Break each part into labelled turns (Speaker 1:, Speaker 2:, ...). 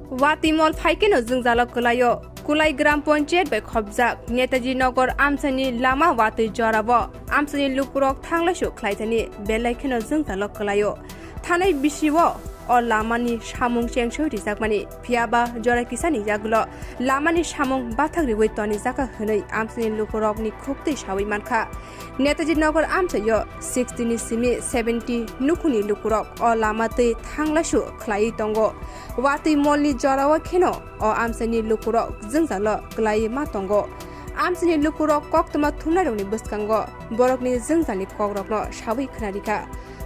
Speaker 1: वातिमल फाइकेनो जोंजाल कलायो कुलाई ग्राम पंचायत बै खबजाक नेताजी नगर आमसानि लामा वाति जराब आमसानि लुकुरक थांलासु ख्लाइथानि बेलाइखेनो जोंजाल कलायो थानाय बिसिव अ लामानि सामुं सेंसो रिजाकमानि फियाबा जरा किसानि जागुलो लामानि सामुं बाथाग्रि वैतनि जाका हनै आमसानि लुकुरकनि खुक्ति सावै मानखा नेताजी नगर आमसायो 60 नि सिमि 70 नुखुनि लुकुरक अ लामातै थांलासु ख्लाइ तंगो वाति मलनि जरावा खेनो अ आमसानि लुकुरक जोंजाल क्लाइ मा तंगो आमसानि लुकुरक कक्तमा थुमनारनि बसकांगो बरकनि जोंजानि कग्रकनो सावै खनारिका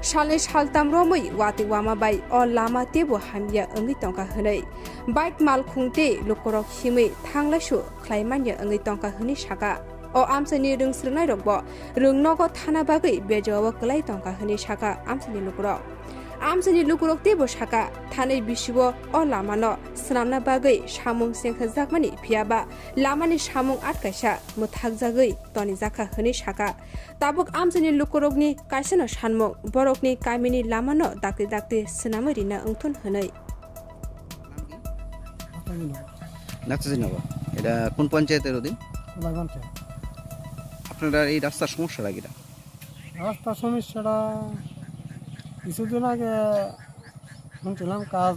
Speaker 1: सालनि सालताम रमै वाति वामा बाय अ लामा तेबो हामिया अंगै तंका हनै बाइक माल खुंते लुकुरक हिमै थांलासु ख्लाइमान्या अंगै तंका हनै साका अ आमसानि रोंस्रनाय रगबो रोंनगो थाना बागै बेजवाव क्लाइ तंका हनै साका आमसानि लुकुरक तेबो साका थानै बिसिव अ लामानो स्नामना बागै सामुं सेंखा जाकमानि फियाबा लामानि सामुं आटकाइसा मुथाक जागै तनि जाका हनै साका ताबुक आमसानि लुकुरकनि काइसनो सानमुं बरकनि कामिनि लामानो दाक्ति दाक्ति सनामरिना ओंथुन हनै
Speaker 2: নেতাজি নগর এটা কোন পঞ্চায়েতের অধীন? আপনারা এই রাস্তার সমস্যাটা কিটা?
Speaker 3: রাস্তার সমস্যাটা কিছুদিন আগে শুনছিলাম কাজ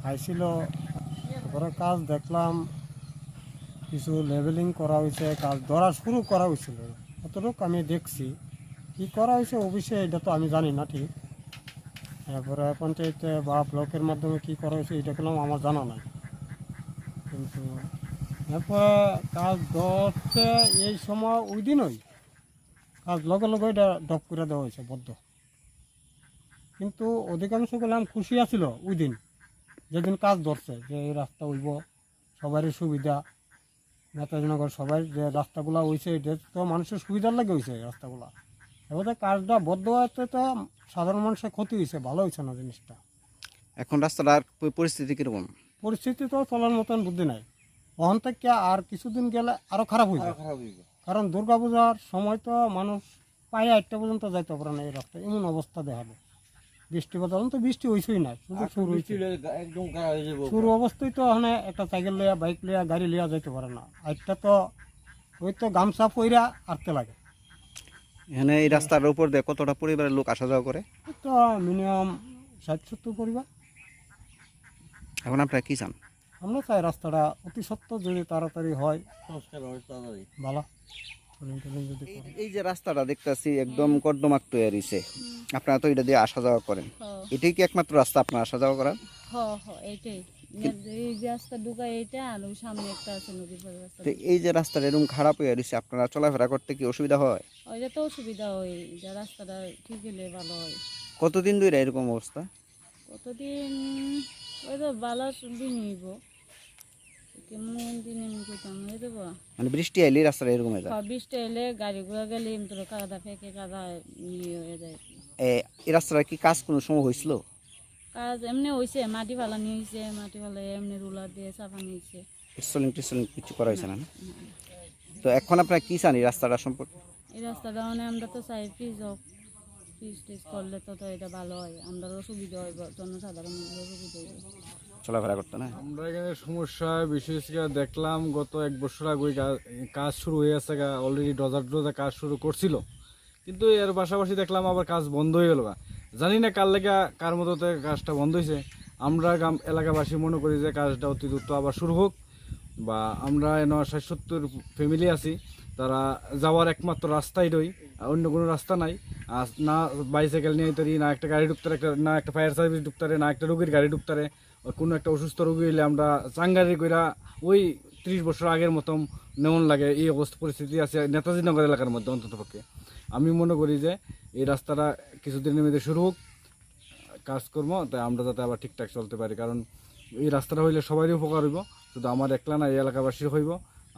Speaker 3: আইছিল, তারপরে কাজ দেখলাম কিছু লেভেলিং করা হয়েছে, কাজ ধরা শুরু করা হয়েছিল, অতটুকু আমি দেখছি। কি করা হয়েছে অফিসে এটা তো আমি জানি না ঠিক, তারপরে পঞ্চায়েতে বা ব্লকের মাধ্যমে কি করা হয়েছে এটা করলাম আমার জানা নাই। কিন্তু এরপরে কাজ ধরতে এই সময় ওই দিনই কাজ লগে লগে এটা ডপ করে দেওয়া হয়েছে বদ্ধ। কিন্তু অধিকাংশ গেলাম খুশি আছিল ওই দিন যেদিন কাজ ধরছে যে এই রাস্তা হইব, সবারই সুবিধা, নেতাজিনগর সবাই যে রাস্তাগুলো হয়েছে এটা তো মানুষের সুবিধার লাগে হয়েছে এই রাস্তাগুলো। এবারে কাজটা বদ্ধ হওয়াতে তো সাধারণ মানুষের ক্ষতি হয়েছে, ভালো হয়েছে না জিনিসটা।
Speaker 2: এখন রাস্তাটার পরিস্থিতি কিরকম?
Speaker 3: পরিস্থিতি তো চলার মতন বুদ্ধি নাই, ওখান থেকে আর কিছুদিন গেলে আরও খারাপ হয়ে যাবে। কারণ দুর্গাপূজার সময় তো মানুষ পায়ে 8টা পর্যন্ত যাইতে পারে না এই রাস্তায়, এমন অবস্থা দেখাবে। বৃষ্টি বাদল তো বৃষ্টি হয়েছেই না, শুধু শুরু অবস্থায় তো ওখানে একটা সাইকেল লিয়া, বাইক লিয়া, গাড়ি লিয়া যাইতে পারে না। আজটা তো ওই তো গামছা পইরা আটতে লাগে।
Speaker 2: এখানে এই রাস্তার উপর দিয়ে কতটা পরিবারের লোক আসা যাওয়া করে?
Speaker 3: তো মিনিমাম 60-70 পরিবার।
Speaker 2: এখন আপনারা কি চান?
Speaker 3: আমরা চাই রাস্তাটা অতি সত্ত্বর যদি তাড়াতাড়ি হয় ভালো।
Speaker 2: এই যে রাস্তাটা দেখতেছি একদম কর্দমাক তৈরি হয়েছে, আপনারা তো এটা দিয়ে আসা যাওয়া করেন, এটাই কি একমাত্র রাস্তা আপনারা আসা যাওয়া করেন? এই যে রাস্তাটা এরকম খারাপ হয়ে রয়েছে, আপনারা চলাফেরা করতে কি অসুবিধা হয়?
Speaker 4: রাস্তাটা ঠিক হলে ভালো হয়।
Speaker 2: কতদিন ধরে এরকম অবস্থা?
Speaker 4: কতদিন ওই তো ভালো দিন হইব,
Speaker 2: মানে বৃষ্টি আইলে রাস্তাটা এরকম হয়ে যায়?
Speaker 4: বৃষ্টি এলে গাড়িগুলো গেলে কাদা ফেঁকে কাদা ইয়ে হয়ে যায়।
Speaker 2: এই রাস্তাটা কি কাজ কোনো সময় হয়েছিল?
Speaker 4: কাজ এমনি হয়েছে, মাটি ফালানি হয়েছে, মাটি ফালাই এমনি রুলার দিয়ে চাপানি হয়েছে,
Speaker 2: টিসলিং কিছু করা হয়েছে না? তো এখন আপনারা কি চান এই রাস্তাটা সম্পর্কে?
Speaker 4: এই রাস্তাটা মানে আমরা তো চাই ফ্রিজ হোক, ফ্রিজ টিজ করলে তো এটা ভালো হয়, আমরাও সুবিধা হইব, জনসাধারণ সুবিধা হইব
Speaker 2: চলাফেরা করতে না।
Speaker 5: আমরা এখানে সমস্যা বিশেষ করে দেখলাম গত 1 বছর আগে কাজ শুরু হয়ে গেছে, অলরেডি ডজার কাজ শুরু করছিল, কিন্তু এর পাশাপাশি দেখলাম আবার কাজ বন্ধ হয়ে গেল। জানি না কার লেগে কার মতো কাজটা বন্ধ হয়েছে। আমরা এলাকাবাসী মনে করি যে কাজটা অতি দ্রুত আবার শুরু হোক, বা আমরা 60-70 ফ্যামিলি আছি, তারা যাওয়ার একমাত্র রাস্তাই রই, অন্য কোনো রাস্তা নাই। আর না বাইসাইকেল নিয়ে তৈরি, না একটা গাড়ি ঢুকতে, না একটা ফায়ার সার্ভিস ঢুকতে, না একটা রোগীর গাড়ি ঢুকতে, কোনো একটা অসুস্থ রোগী হইলে আমরা চাঙ্গারি কইরা ওই 30 বছর আগের মতন নেমন লাগে। এই অবস্থা পরিস্থিতি আছে নেতাজি নগর এলাকার মধ্যে। অন্ততপক্ষে আমি মনে করি যে এই রাস্তাটা কিছুদিনের মধ্যে শুরু হোক, কাজকর্ম, তাই আমরা যাতে আবার ঠিকঠাক চলতে পারি। কারণ এই রাস্তাটা হইলে সবারই উপকার হইব, শুধু আমার একলা না, এই এলাকাবাসীর হইব।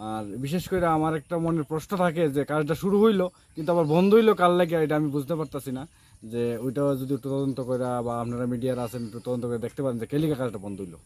Speaker 5: আর বিশেষ করে আমার একটা মনের প্রশ্ন থাকে যে কাজটা শুরু হইলো কিন্তু আবার বন্ধ হইলো কার লাগে, এটা আমি বুঝতে পারতাছি না। যে ওইটাও যদি একটু তদন্ত করে, বা আপনারা মিডিয়ার আছেন একটু তদন্ত করে দেখতে পারেন যে কেলিকা কাজটা বন্ধ হইলো।